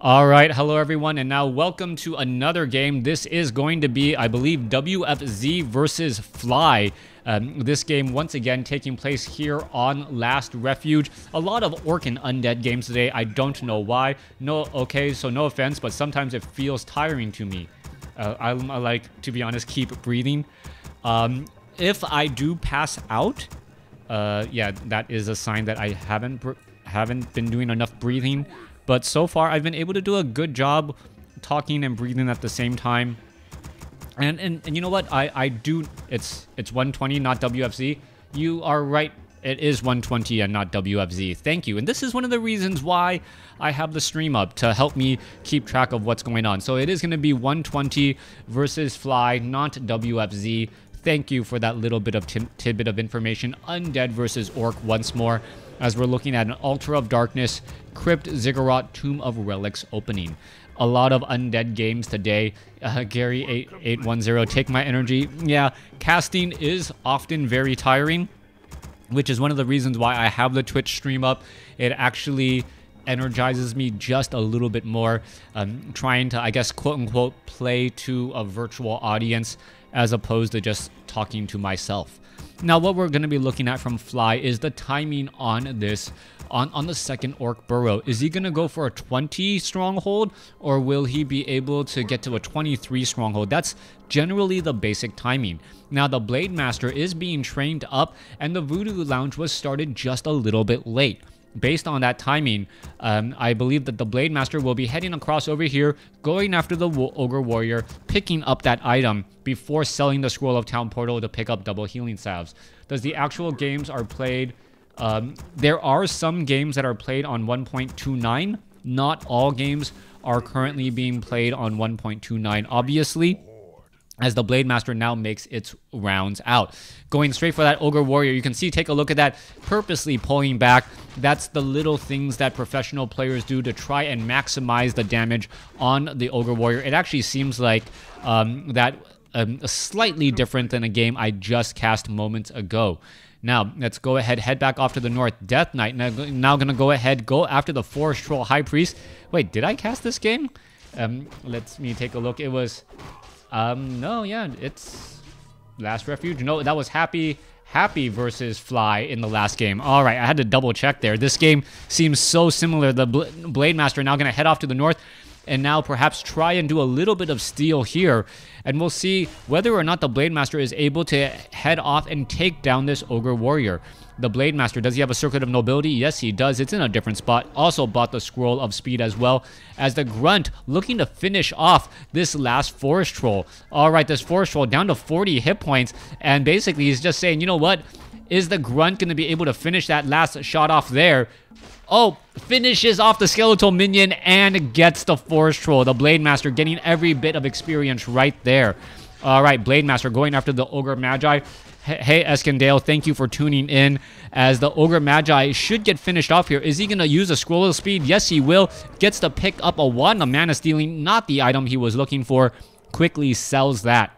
All right, hello everyone, and now welcome to another game. This is going to be, I believe, WFZ versus Fly. This game, once again, taking place here on Last Refuge. A lot of Orc and Undead games today. I don't know why. Okay, so no offense, but sometimes it feels tiring to me. I like, to be honest, keep breathing. If I do pass out, yeah, that is a sign that I haven't been doing enough breathing. But so far, I've been able to do a good job talking and breathing at the same time. And you know what? It's 120, not WFZ. You are right. It is 120 and not WFZ. Thank you. And this is one of the reasons why I have the stream up, to help me keep track of what's going on. So it is going to be 120 versus Fly, not WFZ. Thank you for that little bit of tidbit of information. Undead versus Orc once more, as we're looking at an Altar of Darkness, Crypt, Ziggurat, Tomb of Relics opening. A lot of Undead games today. Gary8810, take my energy. Yeah, casting is often very tiring, which is one of the reasons why I have the Twitch stream up. It actually energizes me just a little bit more, trying to, I guess, quote-unquote, play to a virtual audience as opposed to just talking to myself. Now, what we're going to be looking at from Fly is the timing on this, on the second Orc burrow. Is he going to go for a 20 stronghold, or will he be able to get to a 23 stronghold? That's generally the basic timing. Now, the Blade Master is being trained up, and the Voodoo Lounge was started just a little bit late. Based on that timing, I believe that the Blade Master will be heading across over here, going after the Ogre Warrior, picking up that item before selling the Scroll of Town Portal to pick up double healing salves. Does the actual games are played? There are some games that are played on 1.29. Not all games are currently being played on 1.29, obviously, as the Blade Master now makes its rounds out. Going straight for that Ogre Warrior. You can see, take a look at that, purposely pulling back. That's the little things that professional players do to try and maximize the damage on the Ogre Warrior. It actually seems like slightly different than a game I just cast moments ago. Now, let's go ahead, head back off to the north. Death Knight, now gonna go ahead, go after the Forest Troll High Priest. Wait, did I cast this game? Let me take a look. It was... no, yeah, it's Last Refuge. No, that was Happy versus Fly in the last game. All right, I had to double check there. This game seems so similar. The Blade Master now going to head off to the north and now perhaps try and do a little bit of steal here. And we'll see whether or not the Blade Master is able to head off and take down this Ogre Warrior. The Blade Master, does he have a Circuit of Nobility? Yes, he does. It's in a different spot. Also bought the Scroll of Speed as well, as the Grunt looking to finish off this last Forest Troll. All right, this Forest Troll down to 40 hit points, and basically he's just saying, you know what? Is the Grunt going to be able to finish that last shot off there? Oh, finishes off the Skeletal Minion and gets the Forest Troll. The Blade Master getting every bit of experience right there. All right, Blade Master going after the Ogre Magi. Hey, Eskandale, thank you for tuning in, as the Ogre Magi should get finished off here. Is he going to use a Scroll of Speed? Yes, he will. Gets to pick up a Wand of Mana Stealing, not the item he was looking for. Quickly sells that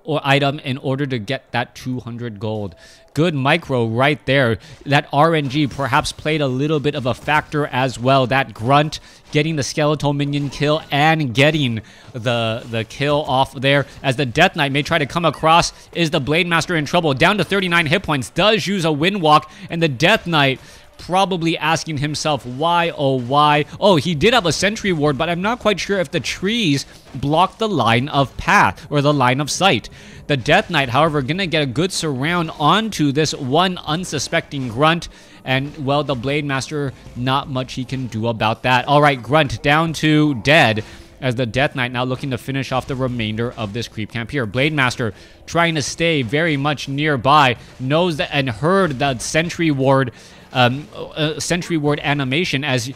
or item in order to get that 200 gold. Good micro right there. That RNG perhaps played a little bit of a factor as well. That Grunt getting the Skeletal Minion kill and getting the kill off there, as the Death Knight may try to come across. Is the Blade Master in trouble? Down to 39 hit points. Does use a Wind Walk, and the Death Knight probably asking himself, why, oh, why? Oh, he did have a Sentry Ward, but I'm not quite sure if the trees blocked the line of path or the line of sight. The Death Knight, however, gonna get a good surround onto this one unsuspecting Grunt, and, well, the Blade Master, not much he can do about that. All right, Grunt down to dead, as the Death Knight now looking to finish off the remainder of this creep camp here. Blade Master trying to stay very much nearby, knows that and heard the Sentry Ward animation as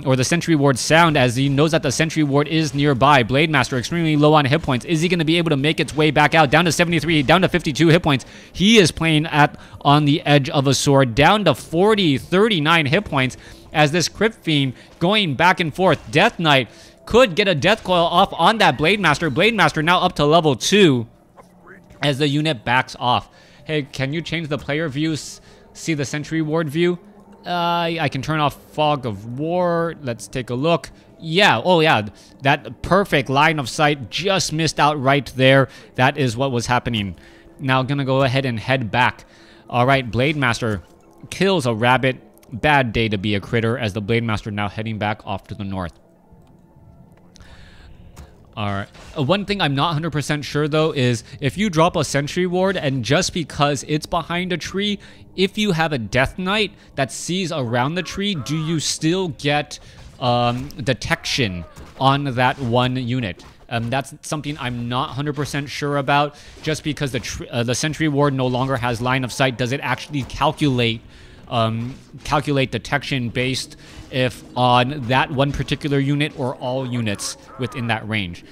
or the Sentry Ward sound, as he knows that the Sentry Ward is nearby. Blade Master extremely low on hit points. Is he going to be able to make its way back out? Down to 73, down to 52 hit points. He is playing on the edge of a sword. Down to 40, 39 hit points, as this Crypt Fiend going back and forth. Death Knight could get a Death Coil off on that Blade Master. Blade Master now up to level 2 as the unit backs off. Hey, can you change the player view? See the Sentry Ward view? I can turn off Fog of War. Let's take a look. Yeah, oh yeah, that perfect line of sight just missed out right there. That is what was happening. Now gonna go ahead and head back. All right, Blade Master kills a rabbit. Bad day to be a critter, as the Blade Master now heading back off to the north. Alright, one thing I'm not 100% sure though is if you drop a sentry ward and just because it's behind a tree, if you have a Death Knight that sees around the tree, do you still get detection on that one unit? That's something I'm not 100% sure about. Just because the sentry ward no longer has line of sight, does it actually calculate detection based if on that one particular unit or all units within that range?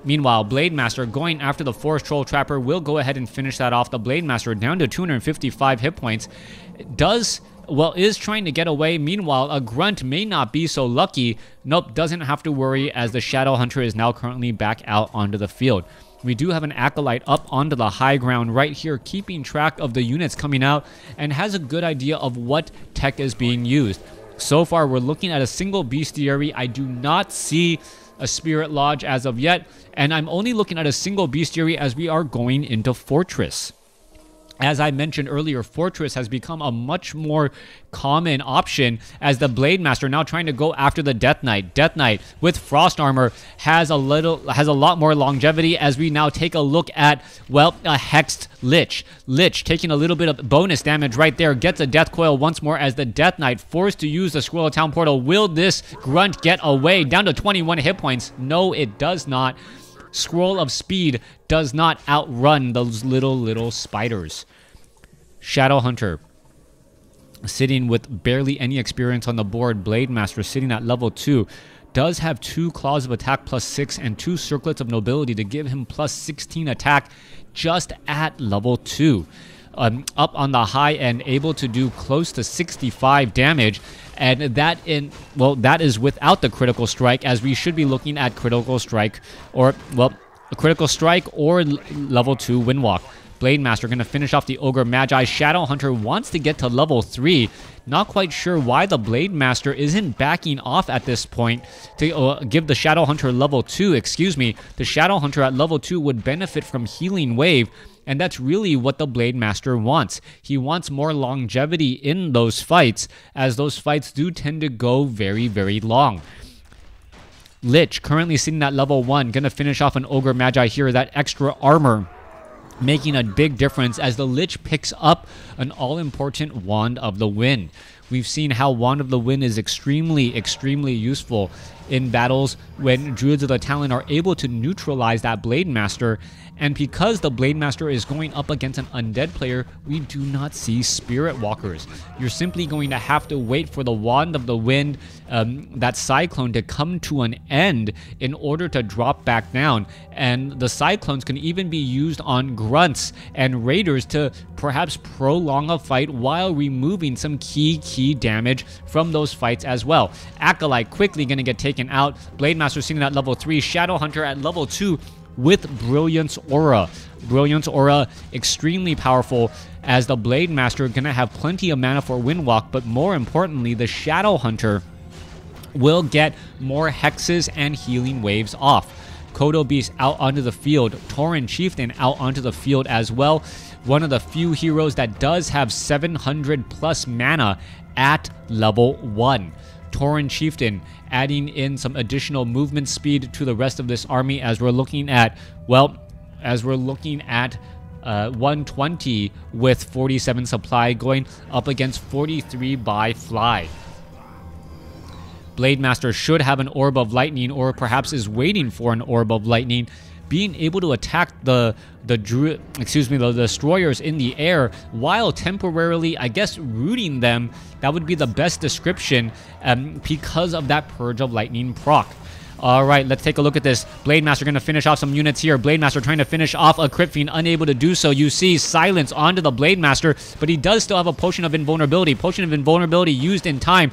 Meanwhile, Blade Master going after the Forest Troll Trapper will go ahead and finish that off. The Blade Master down to 255 hit points. Is trying to get away. Meanwhile, a Grunt may not be so lucky. Nope, doesn't have to worry, as the Shadow Hunter is now currently back out onto the field. We do have an Acolyte up onto the high ground right here, keeping track of the units coming out and has a good idea of what tech is being used. So far, we're looking at a single bestiary. I do not see a Spirit Lodge as of yet, and I'm only looking at a single bestiary as we are going into Fortress. As I mentioned earlier, Fortress has become a much more common option, as the Blade Master now trying to go after the Death Knight. Death Knight with Frost Armor has a lot more longevity, as we now take a look at, well, a Hexed Lich. Lich taking a little bit of bonus damage right there, gets a Death Coil once more as the Death Knight forced to use the Scroll of Town Portal. Will this Grunt get away? Down to 21 hit points. No, it does not. Scroll of Speed does not outrun those little spiders. Shadow Hunter sitting with barely any experience on the board. Blade Master sitting at level 2 does have 2 Claws of Attack +6 and 2 Circlets of Nobility to give him +16 attack just at level 2. Up on the high end, able to do close to 65 damage, and that is without the critical strike, as we should be looking at critical strike or a critical strike or level 2 Windwalk. Blade Master going to finish off the Ogre Magi. Shadow Hunter wants to get to level 3. Not quite sure why the Blade Master isn't backing off at this point to give the Shadow Hunter level 2. Excuse me. The Shadow Hunter at level 2 would benefit from Healing Wave, and that's really what the Blade Master wants. He wants more longevity in those fights, as those fights do tend to go very, very long. Lich currently sitting at level 1. Going to finish off an Ogre Magi here. That extra armor making a big difference, as the Lich picks up an all-important Wand of the Wind. We've seen how Wand of the Wind is extremely useful in battles when Druids of the Talon are able to neutralize that Blade Master. And because the Blade Master is going up against an undead player, we do not see Spirit Walkers. You're simply going to have to wait for the Wand of the Wind, that Cyclone, to come to an end in order to drop back down. And the Cyclones can even be used on Grunts and Raiders to perhaps prolong a fight while removing some key damage from those fights as well. Acolyte quickly going to get taken out. Blade Master sitting at level 3. Shadow Hunter at level 2 with Brilliance Aura. Brilliance Aura extremely powerful, as the Blade Master going to have plenty of mana for Windwalk, but more importantly, the Shadow Hunter will get more hexes and healing waves off. Kodo Beast out onto the field. Tauren Chieftain out onto the field as well. One of the few heroes that does have 700 plus mana at level 1. Tauren Chieftain adding in some additional movement speed to the rest of this army, as we're looking at, 120 with 47 supply going up against 43 by fly. Blade Master should have an Orb of Lightning, or perhaps is waiting for an Orb of Lightning, being able to attack the destroyers in the air while temporarily, I guess, rooting them. That would be the best description, because of that Purge of Lightning proc. All right, let's take a look at this. Blade Master going to finish off some units here. Blade Master trying to finish off a Crit Fiend, unable to do so. You see Silence onto the Blade Master, but he does still have a Potion of Invulnerability. Potion of Invulnerability used in time.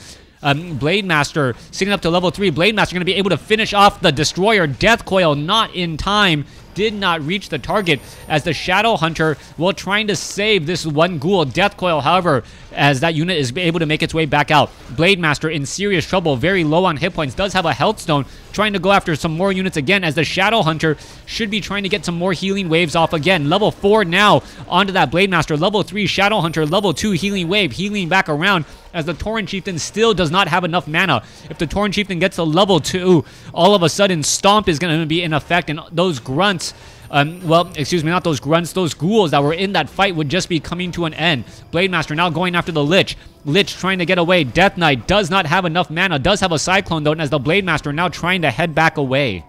Blade Master sitting up to level 3. Blade Master going to be able to finish off the Destroyer. Death Coil not in time did not reach the target as the Shadow Hunter, while trying to save this one ghoul. Death Coil, however, as that unit is able to make its way back out. Blade Master in serious trouble, very low on hit points, does have a health stone, trying to go after some more units again, as the Shadow Hunter should be trying to get some more healing waves off again. Level 4 now onto that Blade Master. Level 3 Shadow Hunter. Level 2 healing wave, healing back around, as the Tauren Chieftain still does not have enough mana. If the Tauren Chieftain gets to level 2, all of a sudden Stomp is going to be in effect, and those grunts, well, excuse me, not those grunts, those ghouls that were in that fight would just be coming to an end. Blade Master now going after the Lich. Lich trying to get away. Death Knight does not have enough mana, does have a Cyclone though, as the Blade Master now trying to head back away.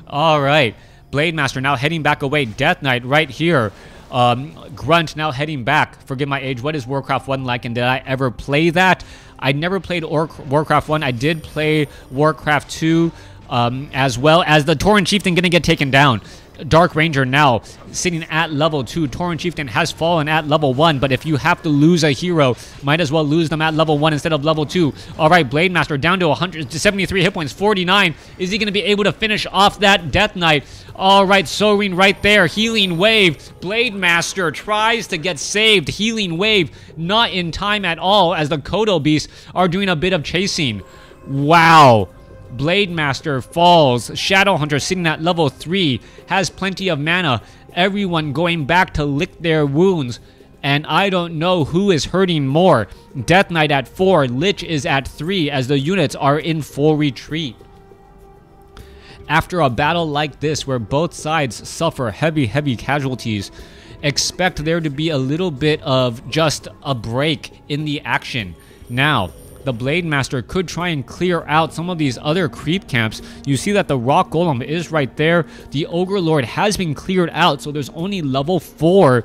Alright, Blade Master now heading back away. Death Knight right here. Grunt now heading back. Forgive my age, what is Warcraft 1 like, and did I ever play that? I never played Warcraft 1. I did play Warcraft 2, as well, as the Tauren Chieftain gonna get taken down. Dark Ranger now sitting at level 2. Tauren Chieftain has fallen at level 1, but if you have to lose a hero, might as well lose them at level 1 instead of level 2. Alright, Blade Master down to 173 hit points, 49. Is he going to be able to finish off that Death Knight? Alright, Soaring right there. Healing Wave. Blade Master tries to get saved. Healing Wave not in time at all, as the Kodo Beasts are doing a bit of chasing. Wow. Blade Master falls. Shadow Hunter sitting at level 3 has plenty of mana. Everyone going back to lick their wounds, and I don't know who is hurting more. Death Knight at 4, Lich is at 3, as the units are in full retreat. After a battle like this, where both sides suffer heavy casualties, expect there to be a little bit of just a break in the action. Now, the Blade Master could try and clear out some of these other creep camps. You see that the Rock Golem is right there. The Ogre Lord has been cleared out, so there's only level 4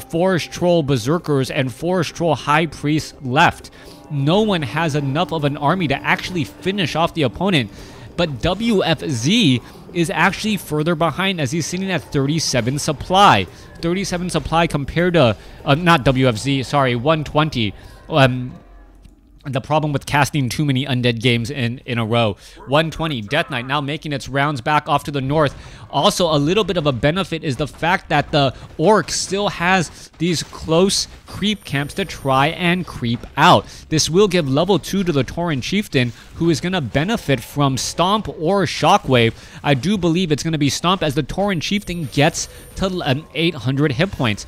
Forest Troll Berserkers and Forest Troll High Priests left. No one has enough of an army to actually finish off the opponent, but WFZ is actually further behind, as he's sitting at 37 supply. 37 supply compared to, not WFZ, sorry, 120. The problem with casting too many Undead games in a row. 120. Death Knight now making its rounds back off to the north. Also, a little bit of a benefit is the fact that the Orc still has these close creep camps to try and creep out. This will give level 2 to the Tauren Chieftain, who is going to benefit from Stomp or Shockwave. I do believe it's going to be Stomp, as the Tauren Chieftain gets to 800 hit points.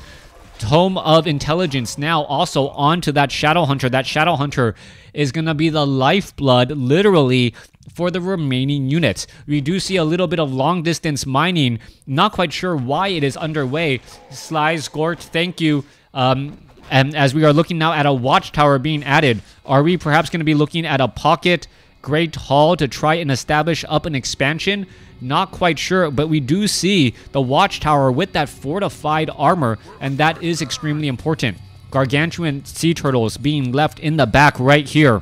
Tome of Intelligence now also onto that Shadow Hunter. That Shadow Hunter is going to be the lifeblood, literally, for the remaining units. We do see a little bit of long distance mining. Not quite sure why it is underway. Sly Scorch, thank you. And as we are looking now at a watchtower being added, are we perhaps going to be looking at a pocket Great Hall to try and establish up an expansion? Not quite sure, but we do see the watchtower with that fortified armor, and that is extremely important. Gargantuan sea turtles being left in the back right here.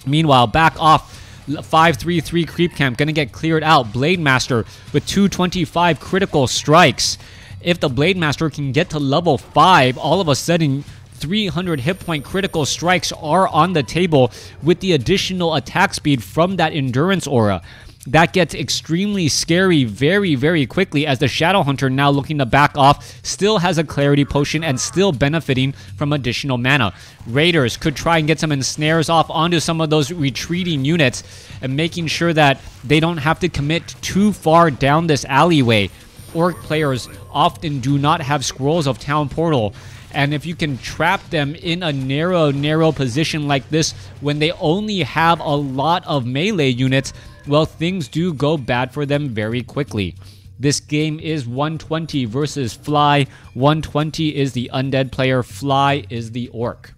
Meanwhile, back off, 533 creep camp gonna get cleared out. Blade Master with 225 critical strikes. If the Blade Master can get to level 5, all of a sudden 300 hit point critical strikes are on the table, with the additional attack speed from that endurance aura. That gets extremely scary very quickly, as the Shadow Hunter, now looking to back off, still has a clarity potion and still benefiting from additional mana. Raiders could try and get some ensnares off onto some of those retreating units, and making sure that they don't have to commit too far down this alleyway. Orc players often do not have Scrolls of Town Portal, and if you can trap them in a narrow position like this, when they only have a lot of melee units, well, things do go bad for them very quickly. This game is 120 versus Fly. 120 is the Undead player, Fly is the Orc.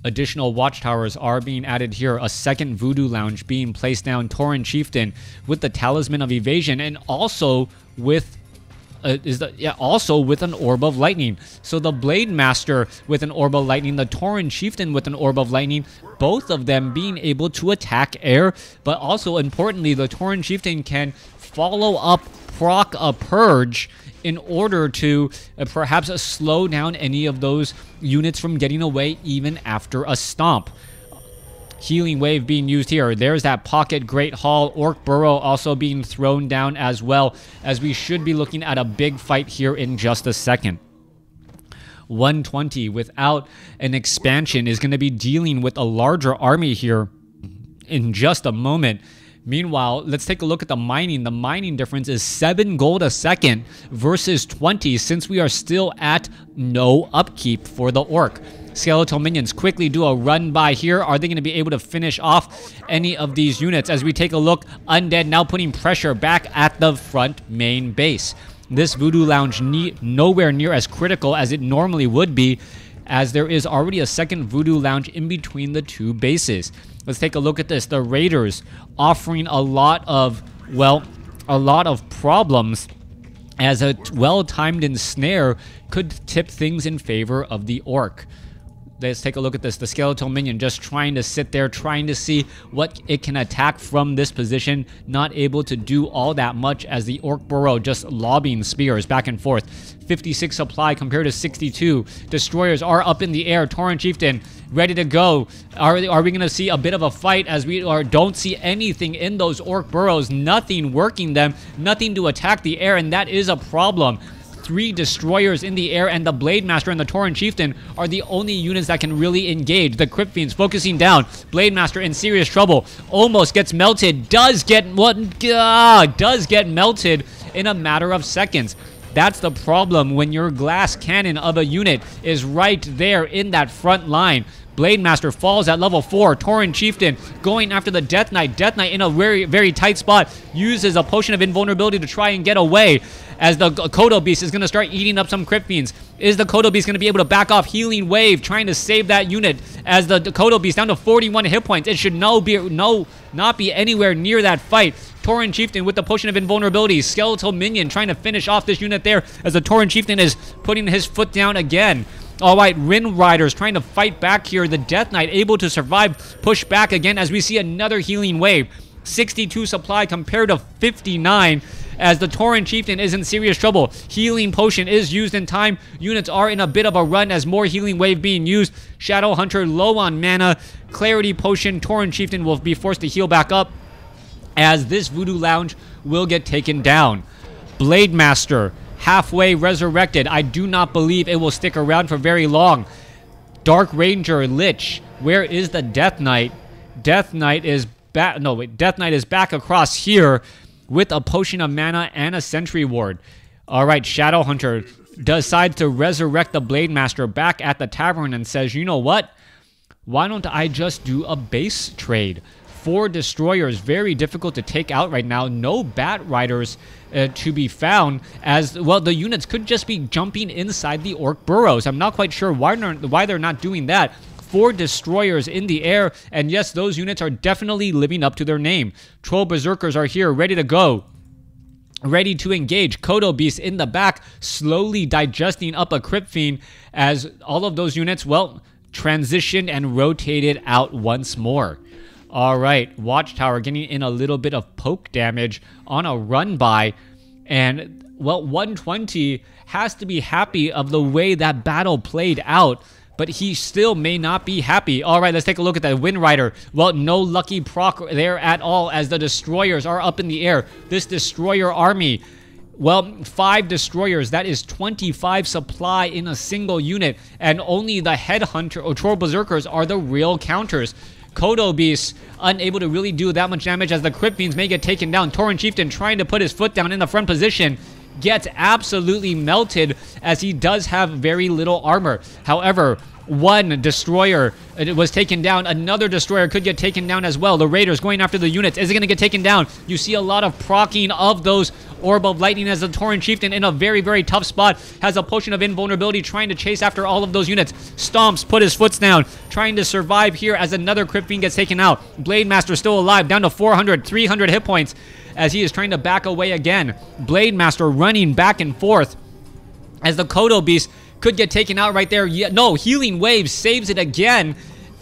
Additional watchtowers are being added here. A second Voodoo Lounge being placed down. Tauren Chieftain with the Talisman of Evasion, and also with also with an Orb of Lightning. So the Blade Master with an Orb of Lightning, the Tauren Chieftain with an Orb of Lightning, both of them being able to attack air, but also importantly, the Tauren Chieftain can follow up proc a Purge in order to perhaps slow down any of those units from getting away even after a Stomp. Healing Wave being used here. There's that Pocket Great Hall. Orc Burrow also being thrown down as well, as we should be looking at a big fight here in just a second. 120 without an expansion is going to be dealing with a larger army here in just a moment. Meanwhile, let's take a look at the mining. The mining difference is 7 gold a second versus 20, since we are still at no upkeep for the orc. Skeletal minions quickly do a run by here. Are they going to be able to finish off any of these units? As we take a look, Undead now putting pressure back at the front main base. This Voodoo Lounge nowhere near as critical as it normally would be, as there is already a second Voodoo Lounge in between the two bases. Let's take a look at this. The Raiders offering a lot of problems, as a well-timed ensnare could tip things in favor of the orc. Let's take a look at this. The Skeletal Minion just trying to sit there, trying to see what it can attack from this position. Not able to do all that much, as the Orc Burrow just lobbing spears back and forth. 56 supply compared to 62. Destroyers are up in the air. Tauren Chieftain ready to go. Are we going to see a bit of a fight, as we don't see anything in those Orc Burrows? Nothing working them. Nothing to attack the air, and that is a problem. 3 destroyers in the air, and the Blade Master and the Tauren Chieftain are the only units that can really engage. The Crypt Fiends focusing down. Blade Master in serious trouble. Almost gets melted. Does get melted in a matter of seconds. That's the problem when your glass cannon of a unit is right there in that front line. Blade Master falls at level 4. Tauren Chieftain going after the Death Knight. Death Knight in a very, very tight spot. Uses a potion of invulnerability to try and get away, as the Kodo Beast is going to start eating up some Crypt Fiends. Is the Kodo Beast going to be able to back off? Healing Wave trying to save that unit, as the Kodo Beast down to 41 hit points. It should not be anywhere near that fight. Tauren Chieftain with the potion of invulnerability. Skeletal Minion trying to finish off this unit there, as the Tauren Chieftain is putting his foot down again. All right, Rin Riders trying to fight back here. The Death Knight able to survive, push back again, as we see another Healing Wave. 62 supply compared to 59, as the Tauren Chieftain is in serious trouble. Healing Potion is used in time. Units are in a bit of a run, as more Healing Wave being used. Shadow Hunter low on mana. Clarity Potion. Tauren Chieftain will be forced to heal back up, as this Voodoo Lounge will get taken down. Blade Master halfway resurrected. I do not believe it will stick around for very long. Dark Ranger Lich. Where is the Death Knight? Death Knight is back. No, wait. Death Knight is back across here with a potion of mana and a sentry ward. All right, Shadow Hunter decides to resurrect the Blade Master back at the tavern and says, you know what? Why don't I just do a base trade? 4 destroyers, very difficult to take out right now. No Bat Riders to be found, as well the units could just be jumping inside the Orc Burrows. I'm not quite sure why they're not doing that. 4 destroyers in the air, and yes, those units are definitely living up to their name. Troll Berserkers are here, ready to go, ready to engage. Kodo Beast in the back, slowly digesting up a Crypt Fiend, as all of those units, well, transitioned and rotated out once more. All right, Watchtower getting in a little bit of poke damage on a run by, and well, 120 has to be happy of the way that battle played out, but he still may not be happy. All right, let's take a look at that Wind Rider. Well, no lucky proc there at all, as the destroyers are up in the air. This destroyer army, well, 5 destroyers, that is 25 supply in a single unit, and only the Headhunter or Troll Berserkers are the real counters. Kodo Beast unable to really do that much damage, as the Crypt Fiends may get taken down. Tauren Chieftain trying to put his foot down in the front position gets absolutely melted, as he does have very little armor. However, 1 destroyer was taken down. Another destroyer could get taken down as well. The Raiders going after the units. Is it going to get taken down? You see a lot of proccing of those Orb of Lightning, as the Tauren Chieftain in a very, very tough spot has a potion of invulnerability, trying to chase after all of those units. Stomps, put his foot down, trying to survive here as another Crypt Fiend gets taken out. Blade Master still alive, down to 400, 300 hit points, as he is trying to back away again. Blade Master running back and forth, as the Kodo Beast could get taken out right there. Yeah, no, Healing Wave saves it again.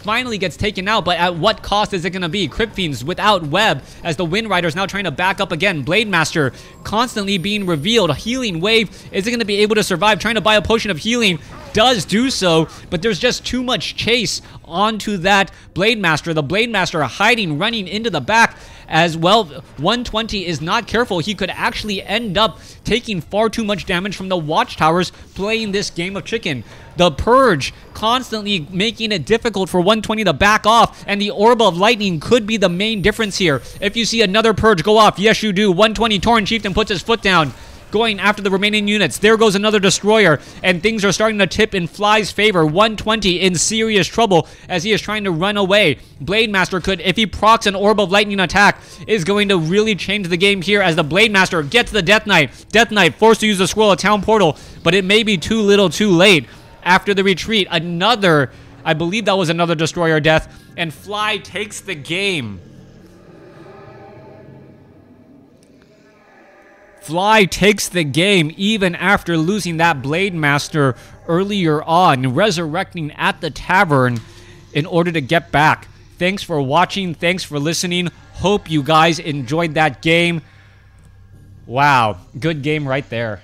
finally gets taken out, but at what cost is it going to be? Crypt Fiends without web, as the Wind Rider is now trying to back up again. Blade Master constantly being revealed. A healing wave, is it going to be able to survive? Trying to buy a potion of healing, does do so, but there's just too much chase onto that Blade Master. The Blade Master hiding, running into the back as well. 120 is not careful. He could actually end up taking far too much damage from the Watchtowers playing this game of chicken. The Purge constantly making it difficult for 120 to back off, and the Orb of Lightning could be the main difference here. If you see another Purge go off, yes you do. 120 Tauren Chieftain puts his foot down, going after the remaining units. There goes another Destroyer, and things are starting to tip in Fly's favor. 120 in serious trouble as he is trying to run away. Blade Master could, if he procs an Orb of Lightning attack, is going to really change the game here as the Blade Master gets the Death Knight. Death Knight forced to use the Scroll of Town Portal, but it may be too little too late. After the retreat, another, I believe that was another Destroyer death, and Fly takes the game. Fly takes the game even after losing that Blade Master earlier on, resurrecting at the tavern in order to get back. Thanks for watching. Thanks for listening. Hope you guys enjoyed that game. Wow, good game right there.